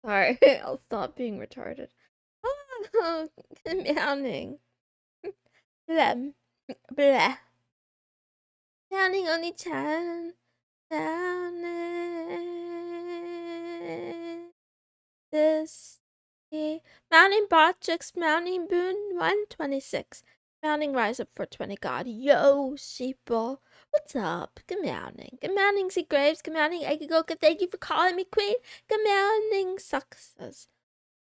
Sorry, I'll stop being retarded. Oh, meowing. Blem. Blah. Meowing only chan. Meowing. This. Mounting Botchix, Mounting Boon 126. Mounting Rise Up for 20 God. Yo, sheeple. What's up? Good morning. Good morning, C. Graves. Good morning, Eggogoka. Thank you for calling me queen. Good morning, Success.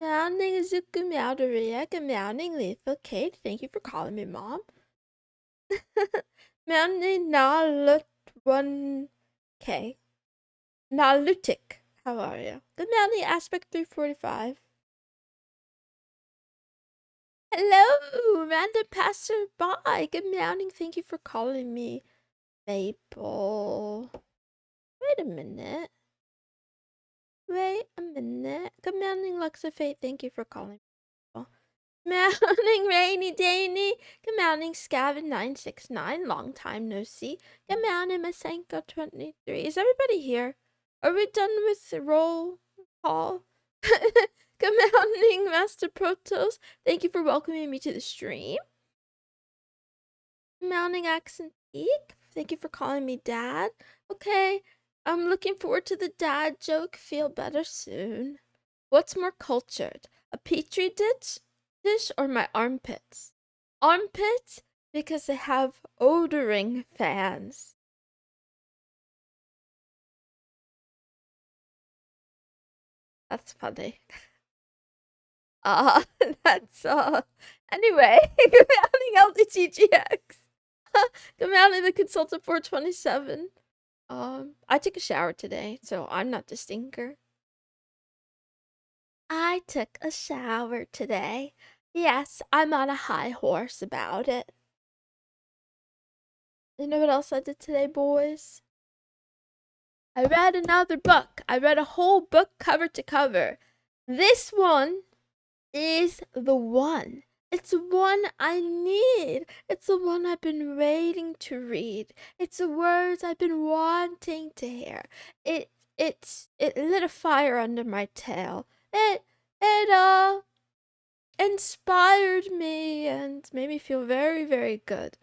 Mounting Izuku Meowderia. Good morning, Lethal Kate. Thank you for calling me mom. Mounting Nalut 1K. Nalutic. How are you? Good morning, Aspect 345. Hello, random passerby. Good morning. Thank you for calling me Maple. Wait a minute. Wait a minute. Good morning, Luxafate. Thank you for calling me Maple. Morning, Rainy Danny. Good morning, Scavin969. Long time no see. Good morning, Masenko23. Is everybody here? Are we done with the roll call? Good morning, Master Protos. Thank you for welcoming me to the stream. Mounting accent geek. Thank you for calling me dad. Okay, I'm looking forward to the dad joke. Feel better soon. What's more cultured, a petri dish or my armpits? Armpits because they have odoring fans. That's funny. That's anyway, good morning LDTGX. Good morning the consultant 427. I took a shower today, so I'm not the stinker. I took a shower today. Yes, I'm on a high horse about it. You know what else I did today, boys? I read another book. I read a whole book cover to cover. This one is the one. It's the one I need. It's the one I've been waiting to read. It's the words I've been wanting to hear. It lit a fire under my tail. It inspired me and made me feel very, very good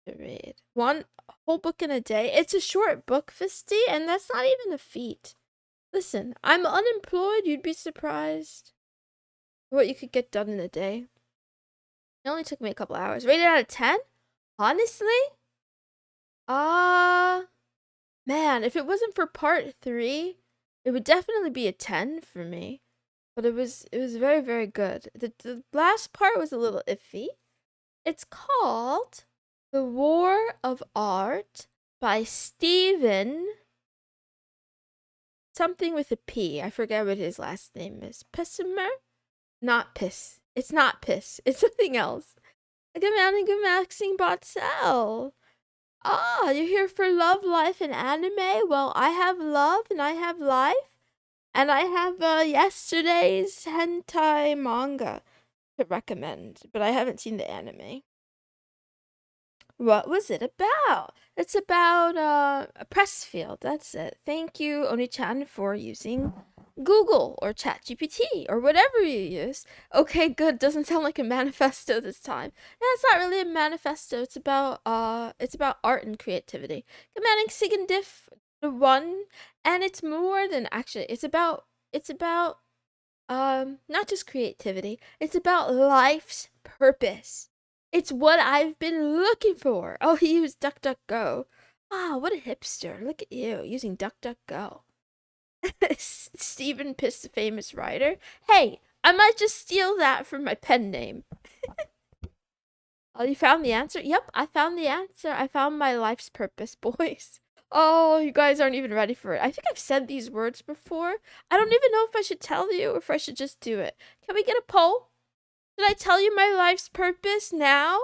to read. One whole book in a day. It's a short book, Fisty, and that's not even a feat. Listen, I'm unemployed. You'd be surprised what you could get done in a day. It only took me a couple hours. Rated out of 10? Honestly? Man, if it wasn't for part 3, it would definitely be a 10 for me. But it was very, very good. The last part was a little iffy. It's called The War of Art by Stephen something with a P. I forget what his last name is. Pissimer? Not Piss. It's not Piss. It's something else. Good morning, good Maxine Botsell. Ah, you're here for love, life, and anime? Well, I have love and I have life. And I have yesterday's hentai manga to recommend, but I haven't seen the anime. What was it about? It's about a press field. That's it. Thank you, Oni-chan, for using Google or ChatGPT or whatever you use. Okay, good. Doesn't sound like a manifesto this time. Yeah, it's not really a manifesto. It's about art and creativity. Commanding Sig and Diff the one, and it's more than actually. It's about not just creativity. It's about life's purpose. It's what I've been looking for. Oh, he used DuckDuckGo. Ah, what a hipster. Look at you using DuckDuckGo. Stephen Piss, the famous writer. Hey, I might just steal that from my pen name. Oh, you found the answer? Yep, I found the answer. I found my life's purpose, boys. Oh, you guys aren't even ready for it. I think I've said these words before. I don't even know if I should tell you or if I should just do it. Can we get a poll? Should I tell you my life's purpose now?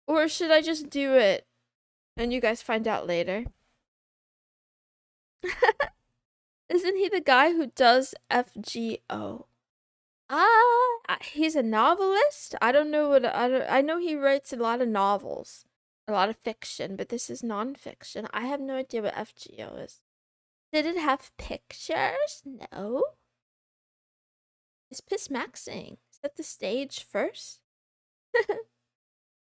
Or should I just do it and you guys find out later? Isn't he the guy who does FGO? He's a novelist? I don't know what I know he writes a lot of novels. A lot of fiction, but this is non-fiction. I have no idea what FGO is. Did it have pictures? No. Is piss maxing? Set the stage first?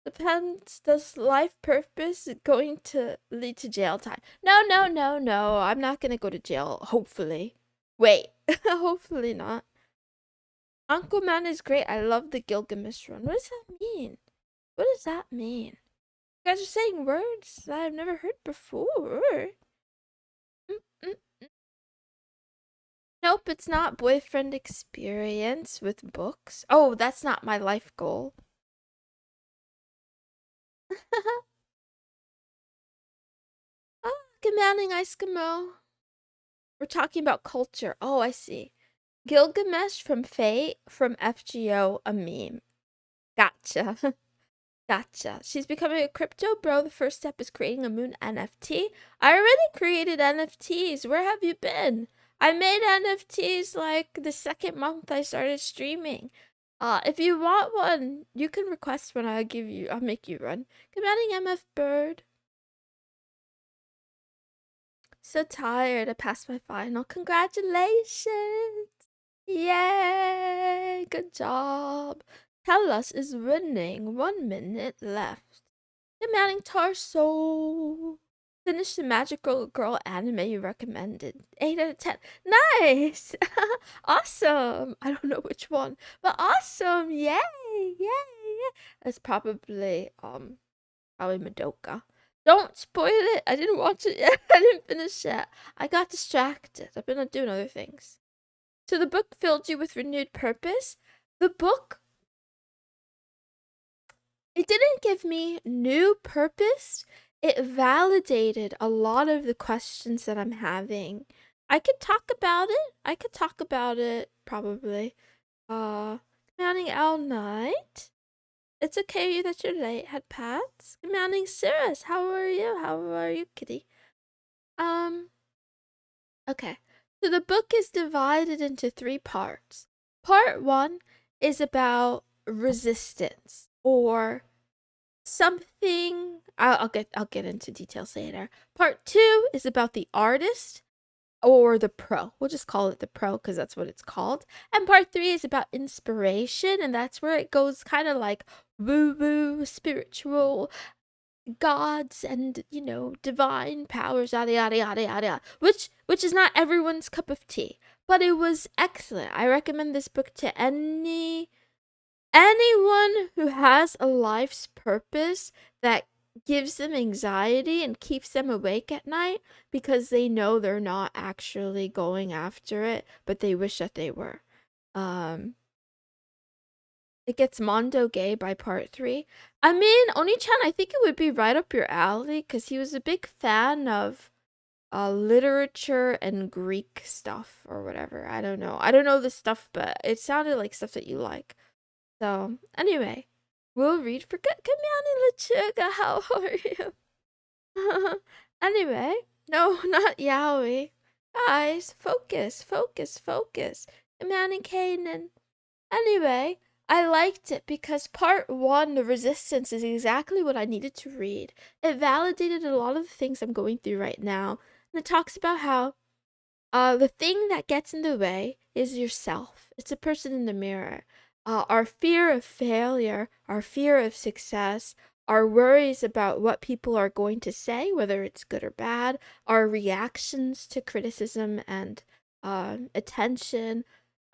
Depends. Does life purpose going to lead to jail time? No, no, no, no. I'm not gonna go to jail, hopefully. Wait. Hopefully not. Uncle Man is great. I love the Gilgamesh run. What does that mean? What does that mean? You guys are saying words that I've never heard before. Mm-mm. Nope, it's not boyfriend experience with books. Oh, that's not my life goal. Oh, commanding Eskimo. We're talking about culture. Oh, I see. Gilgamesh from Fate from FGO, a meme. Gotcha. Gotcha. She's becoming a crypto bro. The first step is creating a moon NFT. I already created NFTs. Where have you been? I made NFTs like the second month I started streaming. If you want one, you can request one. I'll make you one. Commanding MF Bird. So tired. I passed my final. Congratulations. Yay! Good job. Tellus is winning. 1 minute left. Commanding Tarso. Finish the magical girl anime you recommended. 8 out of 10. Nice! Awesome! I don't know which one, but awesome! Yay! Yay! Yay! That's probably Madoka. Don't spoil it! I didn't watch it yet. I didn't finish yet. I got distracted. I've been doing other things. So the book filled you with renewed purpose. The book, it didn't give me new purpose. It validated a lot of the questions that I'm having. I could talk about it. Probably. Commanding L Knight. It's okay that you're late. Had Pats. Commanding Cirrus. How are you, kitty? Okay. So the book is divided into 3 parts. Part 1 is about resistance or something. I'll get into details later. Part 2 is about the artist or the pro. We'll just call it the pro because that's what it's called. And part 3 is about inspiration, and that's where it goes kind of like woo-woo, spiritual, gods and divine powers, yada yada yada yada, which is not everyone's cup of tea, but it was excellent. I recommend this book to anyone who has a life's purpose that gives them anxiety and keeps them awake at night because they know they're not actually going after it, but they wish that they were. It gets Mondo gay by part 3. I mean, Oni-chan, I think it would be right up your alley because he was a big fan of literature and Greek stuff or whatever. I don't know. I don't know the stuff, but it sounded like stuff that you like. So, anyway, we'll read for Kamiani Lechuga. How are you? Anyway, no, not Yaoi. Guys, focus. Kamiani Kanan. Anyway, I liked it because part 1, the resistance, is exactly what I needed to read. It validated a lot of the things I'm going through right now. And it talks about how the thing that gets in the way is yourself. It's a person in the mirror. Our fear of failure, our fear of success, our worries about what people are going to say, whether it's good or bad, our reactions to criticism and attention,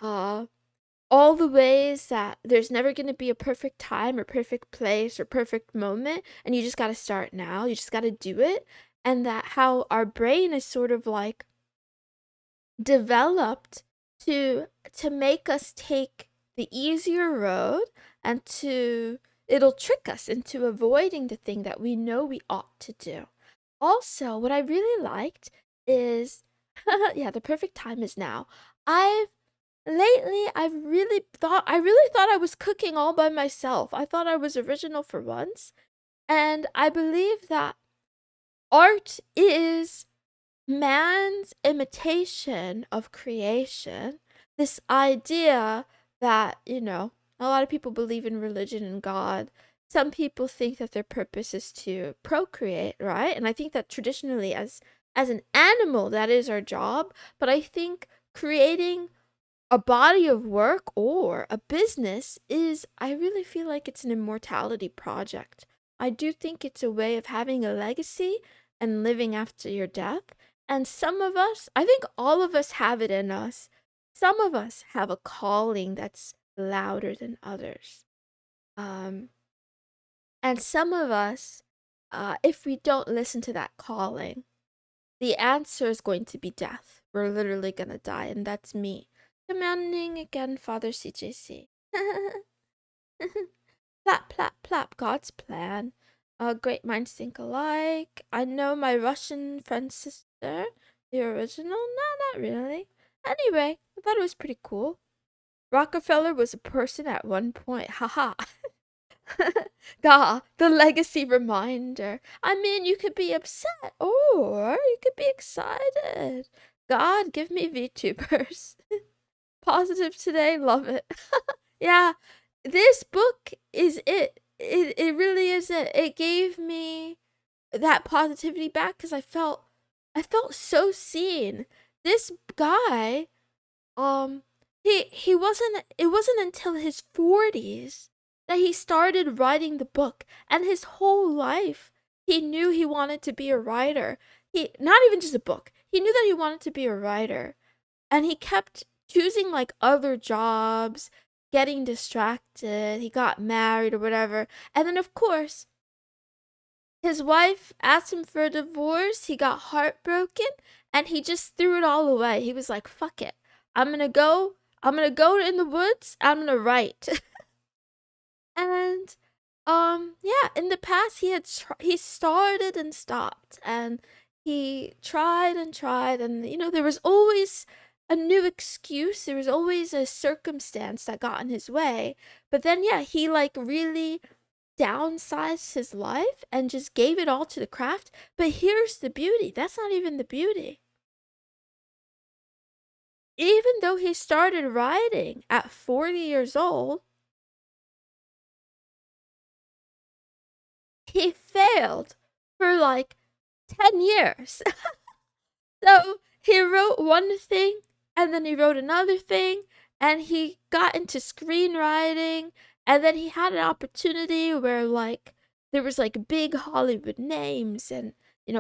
all the ways that there's never going to be a perfect time or perfect place or perfect moment, and you just got to start now. You just got to do it. And that how our brain is sort of like developed to make us take the easier road, and it'll trick us into avoiding the thing that we know we ought to do. Also, what I really liked is yeah, the perfect time is now. Lately, I really thought I was cooking all by myself. I thought I was original for once. And I believe that art is man's imitation of creation. This idea that, a lot of people believe in religion and God. Some people think that their purpose is to procreate, right? And I think that traditionally as an animal, that is our job. But I think creating a body of work or a business is, I really feel like it's an immortality project. I do think it's a way of having a legacy and living after your death. And some of us, I think all of us have it in us. Some of us have a calling that's louder than others. Um, and some of us, if we don't listen to that calling, the answer is going to be death. We're literally gonna die, and that's me. Demanding again, Father CJC. Plap, plap, plap, God's plan. Great minds think alike. I know my Russian friend's sister. The original? No, not really. Anyway, I thought it was pretty cool. Rockefeller was a person at one point. Haha. Gah, the legacy reminder. I mean, you could be upset or you could be excited. God, give me VTubers. Positive today, love it. Yeah, this book is it. It really is it. It gave me that positivity back because I felt so seen. This guy, he wasn't it wasn't until his 40s that he started writing the book, and his whole life he knew he wanted to be a writer. He not even just a book. He knew that he wanted to be a writer, and he kept choosing like other jobs, getting distracted. He got married or whatever. And then of course, his wife asked him for a divorce. He got heartbroken and he just threw it all away. He was like, "Fuck it. I'm going to go in the woods. I'm going to write." And yeah, in the past he started and stopped, and he tried and tried, and there was always a new excuse. There was always a circumstance that got in his way. But then yeah, he like really downsized his life and just gave it all to the craft. But here's the beauty. That's not even the beauty. Even though he started writing at 40 years old, he failed for like 10 years. So he wrote one thing, and then he wrote another thing, and he got into screenwriting, and then he had an opportunity where like there was like big Hollywood names and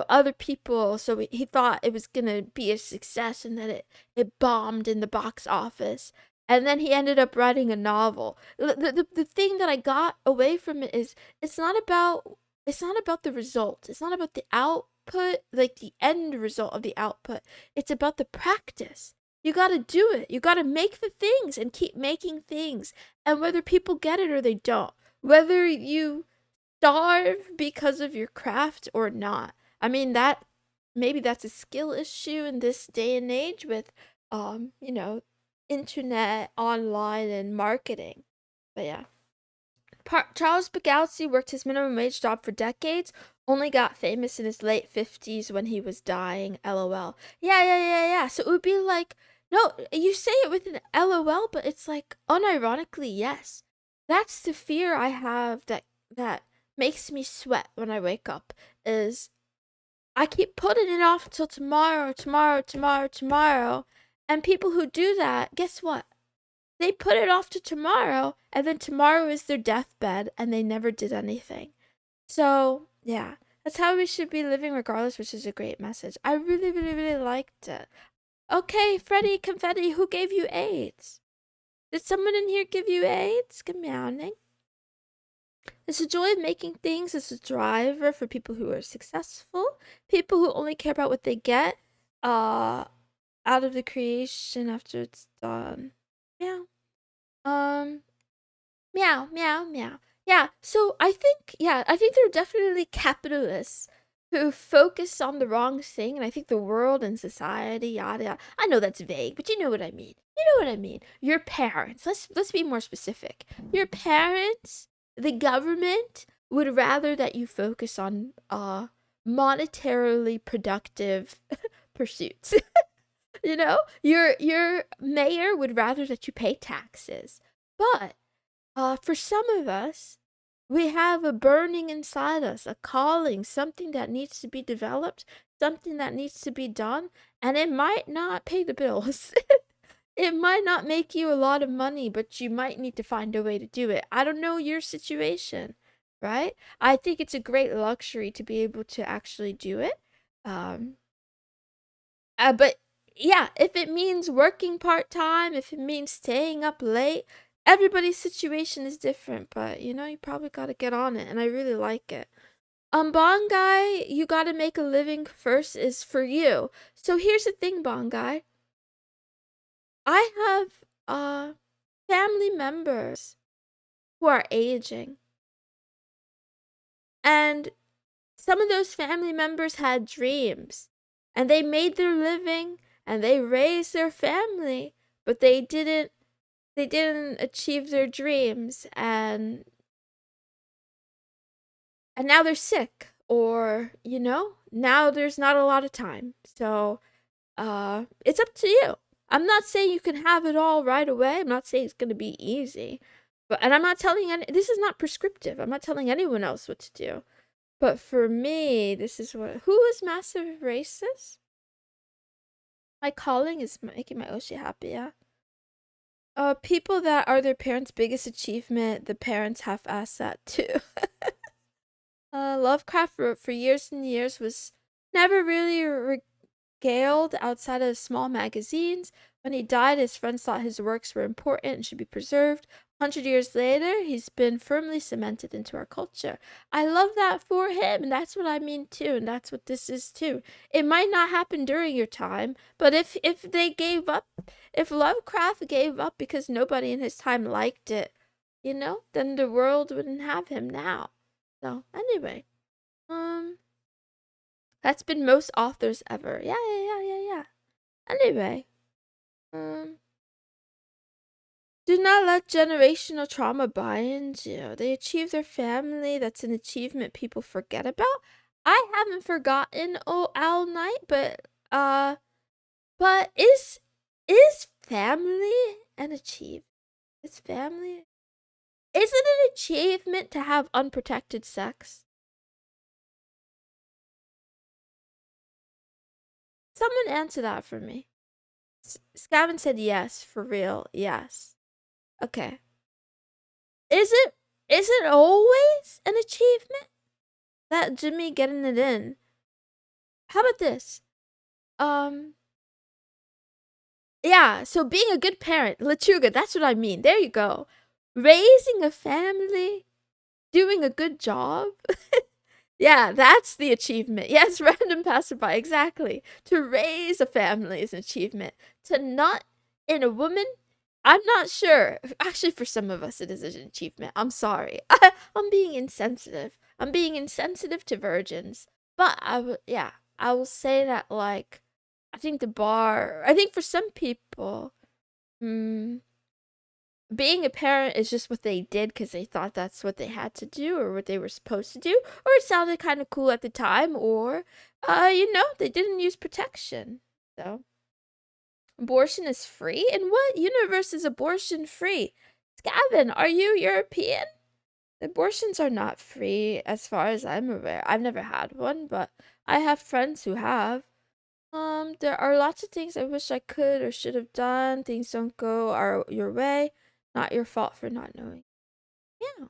other people, so he thought it was gonna be a success, and then it bombed in the box office. And then he ended up writing a novel. The thing that I got away from it is it's not about the result. It's not about the output, like the end result of the output. It's about the practice. You gotta do it. You gotta make the things and keep making things. And whether people get it or they don't, whether you starve because of your craft or not. I mean, maybe that's a skill issue in this day and age with internet, online, and marketing. But yeah. Charles Bukowski worked his minimum wage job for decades, only got famous in his late 50s when he was dying. LOL. Yeah. So it would be like, no, you say it with an LOL, but it's like, unironically, yes. That's the fear I have that makes me sweat when I wake up, is I keep putting it off until tomorrow, and people who do that, guess what? They put it off to tomorrow, and then tomorrow is their deathbed, and they never did anything. So, yeah, that's how we should be living regardless, which is a great message. I really, really, really liked it. Okay, Freddy Confetti, who gave you AIDS? Did someone in here give you AIDS? Good morning. It's a joy of making things. It's a driver for people who are successful, people who only care about what they get out of the creation after it's done. Yeah. Meow, meow, meow. Yeah, so I think there are definitely capitalists who focus on the wrong thing, and I think the world and society, yada yada. I know that's vague, but you know what I mean. You know what I mean. Your parents. Let's be more specific. Your parents, the government would rather that you focus on monetarily productive pursuits. Your mayor would rather that you pay taxes. But for some of us, we have a burning inside us, a calling, something that needs to be developed, something that needs to be done, and it might not pay the bills. It might not make you a lot of money, but you might need to find a way to do it. I don't know your situation, right? I think it's a great luxury to be able to actually do it. Um, but yeah, if it means working part-time, if it means staying up late, everybody's situation is different, but you know, you probably got to get on it, and I really like it. Bongai, you got to make a living first is for you. So here's the thing, Bongai. I have family members who are aging, and some of those family members had dreams, and they made their living and they raised their family, but they didn't achieve their dreams, and now they're sick, or you know, now there's not a lot of time. So it's up to you. I'm not saying you can have it all right away. I'm not saying it's going to be easy. And I'm not telling this is not prescriptive. I'm not telling anyone else what to do. But for me, this is who is massive racist? My calling is making my Oshi happy, yeah. People that are their parents' biggest achievement, the parents half-ass that too. Lovecraft wrote for years and years, was never really regaled outside of small magazines. When he died, his friends thought his works were important and should be preserved. 100 years later, he's been firmly cemented into our culture. I love that for him, and that's what I mean too, and that's what this is too. It might not happen during your time, but if they gave up, if Lovecraft gave up because nobody in his time liked it, you know, then the world wouldn't have him now. So anyway, that's been most authors ever. Yeah. Anyway, um, do not let generational trauma bind you. They achieve their family. That's an achievement people forget about. I haven't forgotten Owl Night, but is family an achievement? Is family? Is it an achievement to have unprotected sex? Someone answer that for me. Scavin said yes, for real, yes. Okay. Is it always an achievement? That Jimmy getting it in. How about this? Yeah, so being a good parent, Lechuga, that's what I mean. There you go. Raising a family, doing a good job. Yeah, that's the achievement. Yes, random passerby, exactly. To raise a family is an achievement. To nut in a woman, I'm not sure. Actually, for some of us, it is an achievement. I'm sorry. I'm being insensitive. I'm being insensitive to virgins. But I will say that, like, I think for some people, mm, being a parent is just what they did because they thought that's what they had to do or what they were supposed to do, or it sounded kind of cool at the time, or, you know, they didn't use protection. So, abortion is free? In what universe is abortion free? Gavin, are you European? Abortions are not free as far as I'm aware. I've never had one, but I have friends who have. There are lots of things I wish I could or should have done. Things don't go your way. Not your fault for not knowing. Yeah.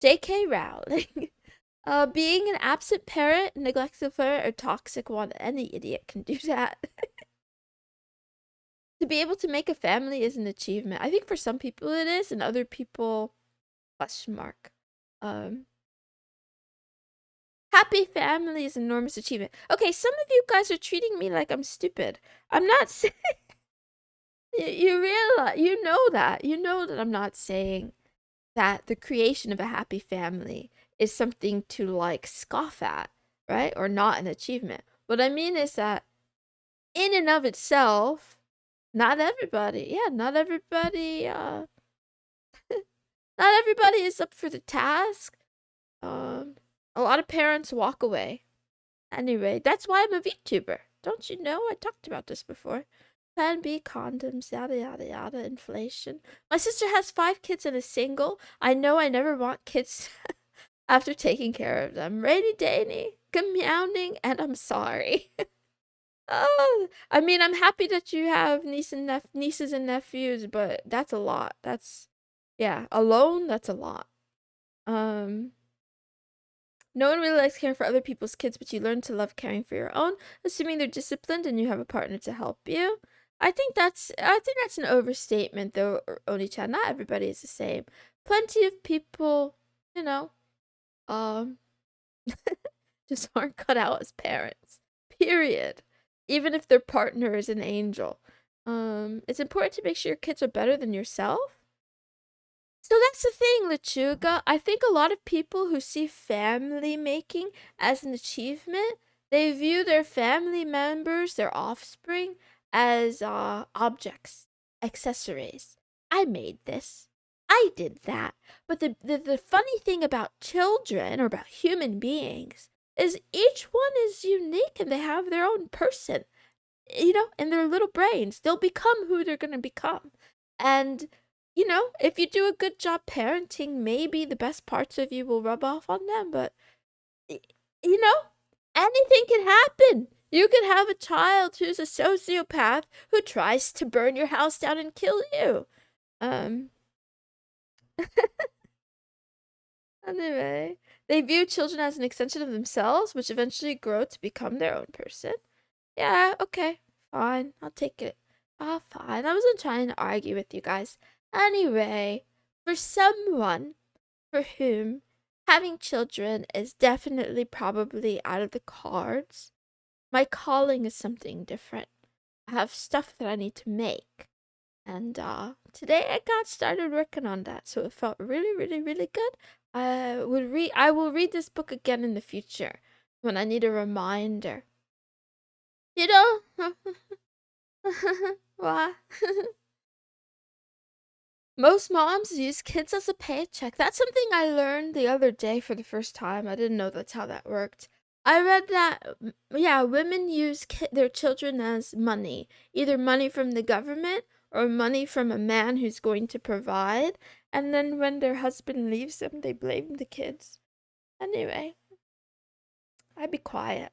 J.K. Rowling. Being an absent parent, neglectful parent, or toxic one, any idiot can do that. To be able to make a family is an achievement. I think for some people it is, and other people, question mark. Happy family is an enormous achievement. Okay, some of you guys are treating me like I'm stupid. I'm not saying. You realize, you know that I'm not saying that the creation of a happy family is something to like scoff at, right? Or not an achievement. What I mean is that in and of itself, not everybody, not everybody is up for the task. A lot of parents walk away. Anyway, that's why I'm a VTuber. Don't you know? I talked about this before. Plan B, condoms, yada yada yada, inflation. My sister has 5 kids and is single. I know I never want kids after taking care of them. Rainy Danny, meowing, and I'm sorry. Oh, I mean, I'm happy that you have nieces and nephews, but that's a lot. That's yeah, alone, that's a lot. Um, no one really likes caring for other people's kids, but you learn to love caring for your own, assuming they're disciplined and you have a partner to help you. I think that's an overstatement though, Oni-chan. Not everybody is the same. Plenty of people, you know, um just aren't cut out as parents. Period. Even if their partner is an angel. It's important to make sure your kids are better than yourself. So that's the thing, Lechuga. I think a lot of people who see family making as an achievement, they view their family members, their offspring, as objects, accessories. I made this. I did that. But the funny thing about children or about human beings is each one is unique and they have their own person, in their little brains. They'll become who they're going to become. And if you do a good job parenting, maybe the best parts of you will rub off on them, but you know, anything can happen. You could have a child who's a sociopath who tries to burn your house down and kill you. Um Anyway, they view children as an extension of themselves, which eventually grow to become their own person. Yeah, okay, fine, I'll take it. Ah, fine. I wasn't trying to argue with you guys. Anyway, for someone for whom having children is definitely probably out of the cards, my calling is something different. I have stuff that I need to make. And today I got started working on that, so it felt really, really, really good. I will read this book again in the future when I need a reminder. You know? What? Most moms use kids as a paycheck. That's something I learned the other day for the first time. I didn't know that's how that worked. I read that, yeah, women use their children as money, either money from the government or money from a man who's going to provide. And then when their husband leaves them, they blame the kids. Anyway, I'd be quiet.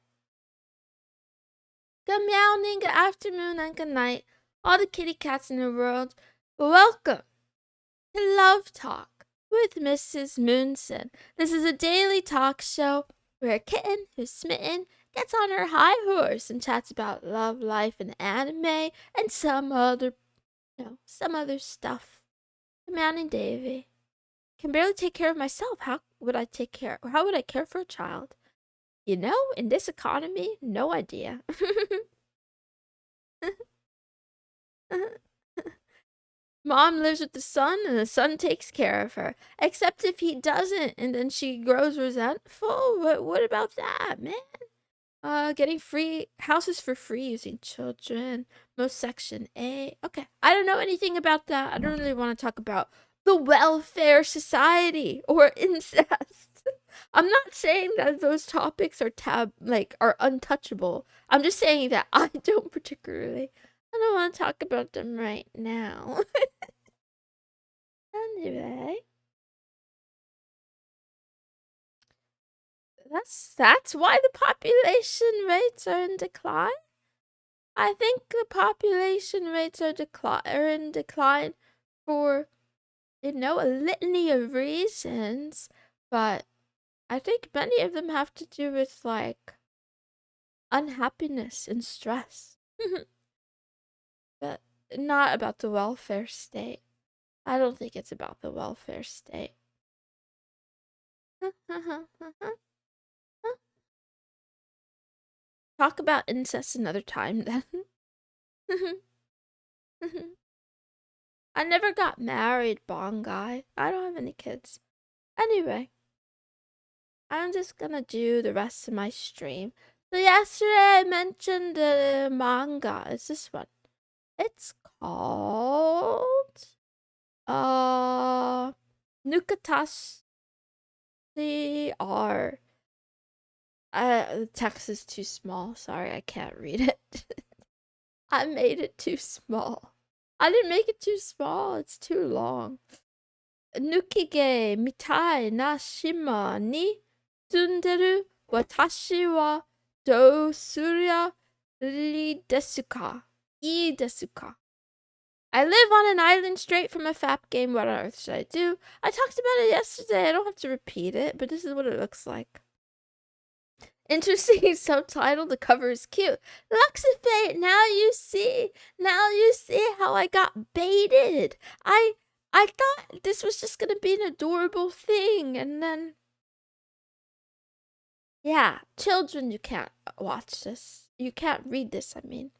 Good morning, good afternoon, and good night, all the kitty cats in the world. Welcome to Love Talk with Mrs. Moonson. This is a daily talk show where a kitten who's smitten gets on her high horse and chats about love, life, and anime, and some other stuff. I'm Annie Davy. Can barely take care of myself. How would I care for a child? In this economy, no idea. Mom lives with the son, and the son takes care of her. Except if he doesn't, and then she grows resentful. What about that, man? Getting free houses for free using children. Most Section A. Okay, I don't know anything about that. I don't really want to talk about the welfare society or incest. I'm not saying that those topics are untouchable. I'm just saying that I don't particularly. I don't want to talk about them right now. Anyway, that's why the population rates are in decline. I think the population rates are in decline for a litany of reasons, but I think many of them have to do with unhappiness and stress. But not about the welfare state. I don't think it's about the welfare state. Talk about incest another time then. I never got married, Bongai. I don't have any kids. Anyway, I'm just gonna do the rest of my stream. So yesterday I mentioned the manga. It's this one. It's called Nukatashi R. The text is too small. Sorry, I can't read it. I made it too small. I didn't make it too small. It's too long. Nukige mitai na shima ni tsunderu watashi wa dou surya Desuka. Desuka. I live on an island straight from a FAP game. What on earth should I do? I talked about it yesterday. I don't have to repeat it, but this is what it looks like. Interesting subtitle. The cover is cute. Luxifate, now you see. Now you see how I got baited. I thought this was just gonna be an adorable thing, and then yeah, children, you can't watch this. You can't read this, I mean.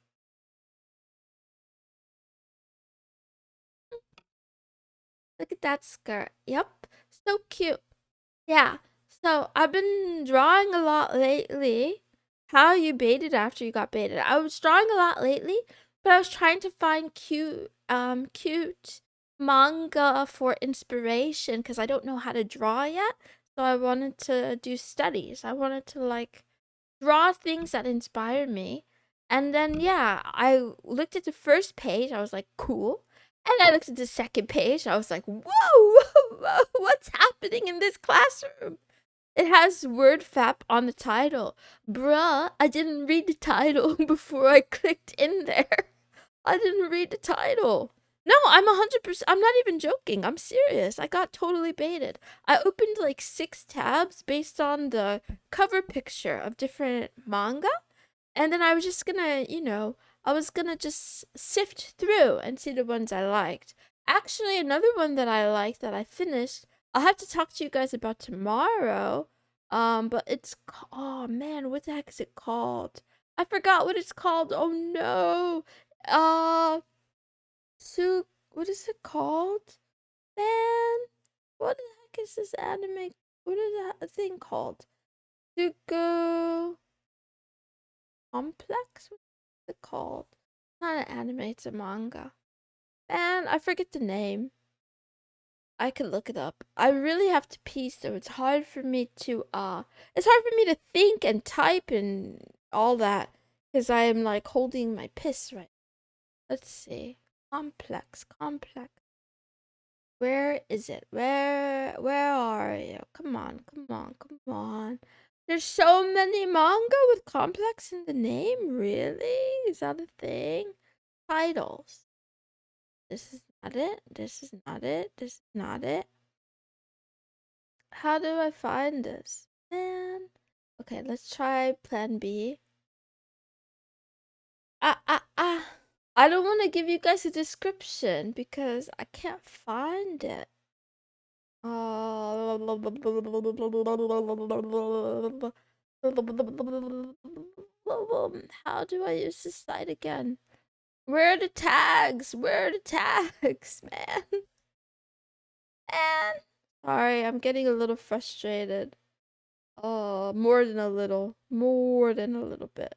Look at that skirt. Yep. So cute. Yeah. So I've been drawing a lot lately. How you baited after you got baited. I was drawing a lot lately, but I was trying to find cute manga for inspiration because I don't know how to draw yet. So I wanted to do studies. I wanted to like draw things that inspire me. And then yeah, I looked at the first page. I was like, cool. And I looked at the second page. I was like, whoa, whoa, whoa, what's happening in this classroom? It has word fap on the title. Bruh, I didn't read the title before I clicked in there. I didn't read the title. No, I'm 100%. I'm not even joking. I'm serious. I got totally baited. I opened like 6 tabs based on the cover picture of different manga. And then I was just gonna, I was gonna just sift through and see the ones I liked. Actually, another one that I liked that I finished, I'll have to talk to you guys about tomorrow. But oh man, what the heck is it called? I forgot what it's called. Oh no. Uh, what is it called? Man, what the heck is this anime? What is that thing called? Suko Complex? What's it called? It's not an anime, it's a manga. Man, I forget the name. I could look it up. I really have to pee, so it's hard for me to think and type and all that because I am like holding my piss right. Let's see. Complex. Where is it? Where are you? Come on. There's so many manga with complex in the name, really? Is that a thing? Titles. This is not it. This is not it. This is not it. How do I find this? Man. Okay, let's try plan B. I don't want to give you guys a description because I can't find it. How do I use this site again? Where are the tags? Where are the tags, man? Man. Sorry, I'm getting a little frustrated. Oh, more than a little. More than a little bit.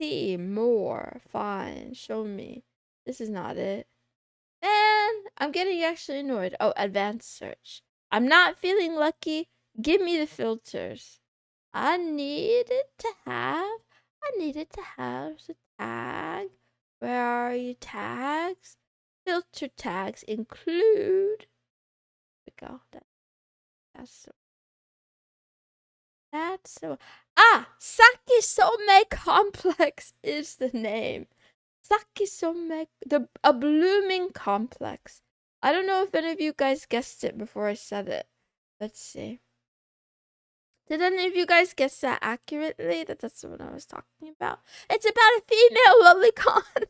See, more. Fine, show me. This is not it. Man, I'm getting actually annoyed. Oh, advanced search. I'm not feeling lucky. Give me the filters. I needed to have the tag. Where are you tags? Filter tags include. There we go. That's so. Sakisome Complex is the name. Sakisome, a blooming complex. I don't know if any of you guys guessed it before I said it. Let's see. Did any of you guys guess that accurately? That's what I was talking about. It's about a female lolicon.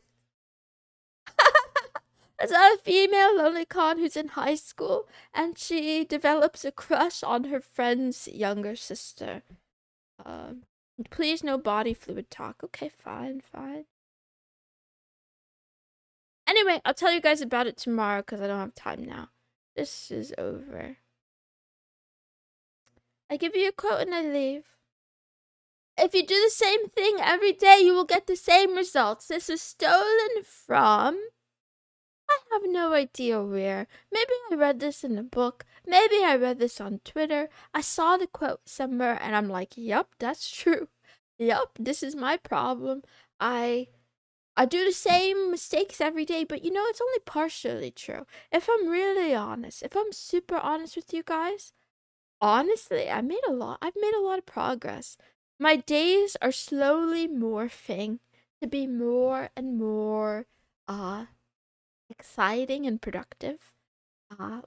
It's about a female lolicon who's in high school and she develops a crush on her friend's younger sister. Please no body fluid talk. Okay, fine. Anyway, I'll tell you guys about it tomorrow because I don't have time now. This is over. I give you a quote and I leave. If you do the same thing every day, you will get the same results. This is stolen from... I have no idea where. Maybe I read this in a book. Maybe I read this on Twitter. I saw the quote somewhere and I'm like, yup, that's true. Yup, this is my problem. I do the same mistakes every day, but it's only partially true. If I'm really honest, if I'm super honest with you guys, honestly, I've made a lot of progress. My days are slowly morphing to be more and more exciting and productive.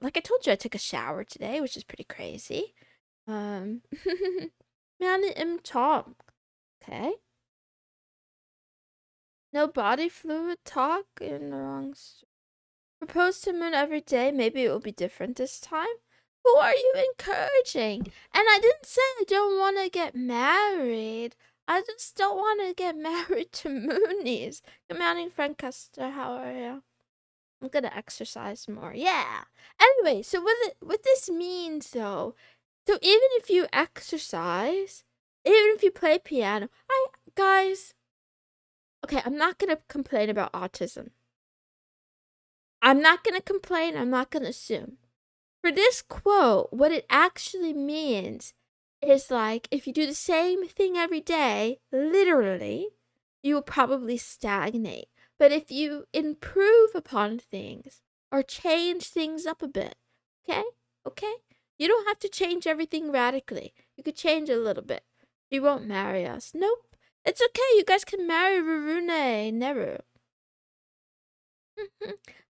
Like I told you, I took a shower today, which is pretty crazy. Man, I'm Tom. Okay. No body fluid talk in the wrong. Propose to Moon every day. Maybe it will be different this time. Who are you encouraging? And I didn't say I don't want to get married. I just don't want to get married to Moonies. Good morning, Frank Custer. How are you? I'm gonna exercise more. Yeah. Anyway, so what this means though, so even if you exercise, even if you play piano, guys, okay, I'm not gonna complain about autism. I'm not gonna complain, I'm not gonna assume. For this quote, what it actually means is like if you do the same thing every day, literally, you will probably stagnate. But if you improve upon things or change things up a bit, okay? Okay? You don't have to change everything radically. You could change a little bit. You won't marry us. Nope. It's okay. You guys can marry Rurune Neru.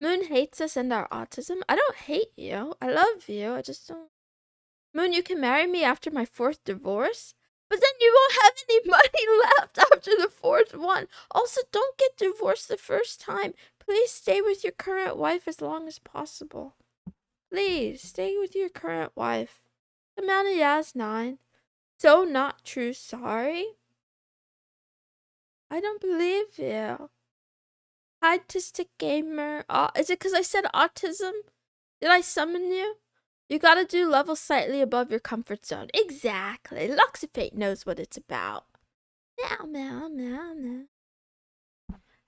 Moon hates us and our autism. I don't hate you. I love you. I just don't. Moon, you can marry me after my 4th divorce? But then you won't have any money left after the 4th one. Also, don't get divorced the first time. Please stay with your current wife as long as possible. Please, stay with your current wife. Amanda Yaz 9. So not true, sorry. I don't believe you. Autistic gamer. Is it because I said autism? Did I summon you? You gotta do levels slightly above your comfort zone. Exactly. Luxifate knows what it's about. Meow, meow, meow, meow.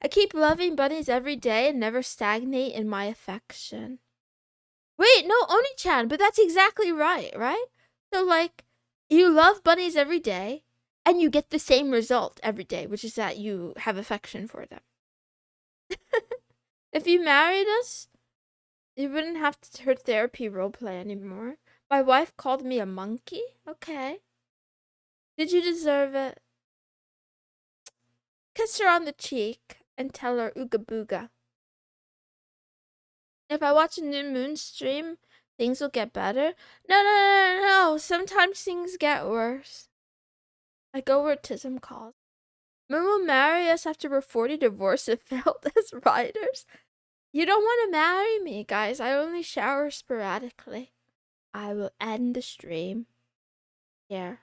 I keep loving bunnies every day and never stagnate in my affection. Wait, no, Oni-chan, but that's exactly right? So, like, you love bunnies every day, and you get the same result every day, which is that you have affection for them. If you married us, you wouldn't have to her therapy roleplay anymore. My wife called me a monkey? Okay. Did you deserve it? Kiss her on the cheek and tell her ooga booga. If I watch a new moon stream, things will get better. No. Sometimes things get worse. I go where autism calls. Moon will marry us after we're 40, divorced and failed as writers. You don't want to marry me, guys. I only shower sporadically. I will end the stream here.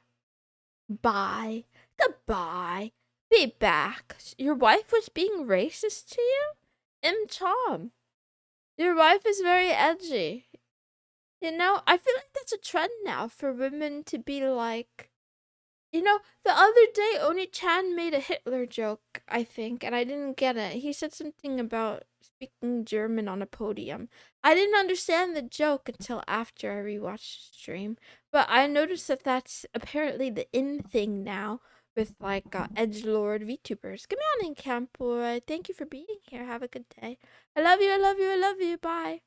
Bye. Goodbye. Be back. Your wife was being racist to you? Tom. Your wife is very edgy. You know, I feel like that's a trend now for women to be like, you know, the other day Oni-chan made a Hitler joke, I think, and I didn't get it. He said something about speaking German on a podium. I didn't understand the joke until after I rewatched the stream, but I noticed that that's apparently the in thing now with like edgelord VTubers. Good morning, Campoy. Thank you for being here. Have a good day. I love you. I love you. I love you. Bye.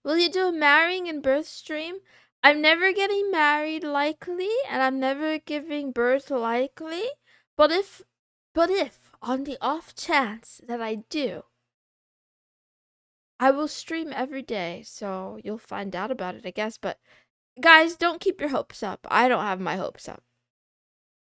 Will you do a marrying and birth stream? I'm never getting married likely, and I'm never giving birth likely. But if on the off chance that I do, I will stream every day, so you'll find out about it, I guess. But guys, don't keep your hopes up. I don't have my hopes up.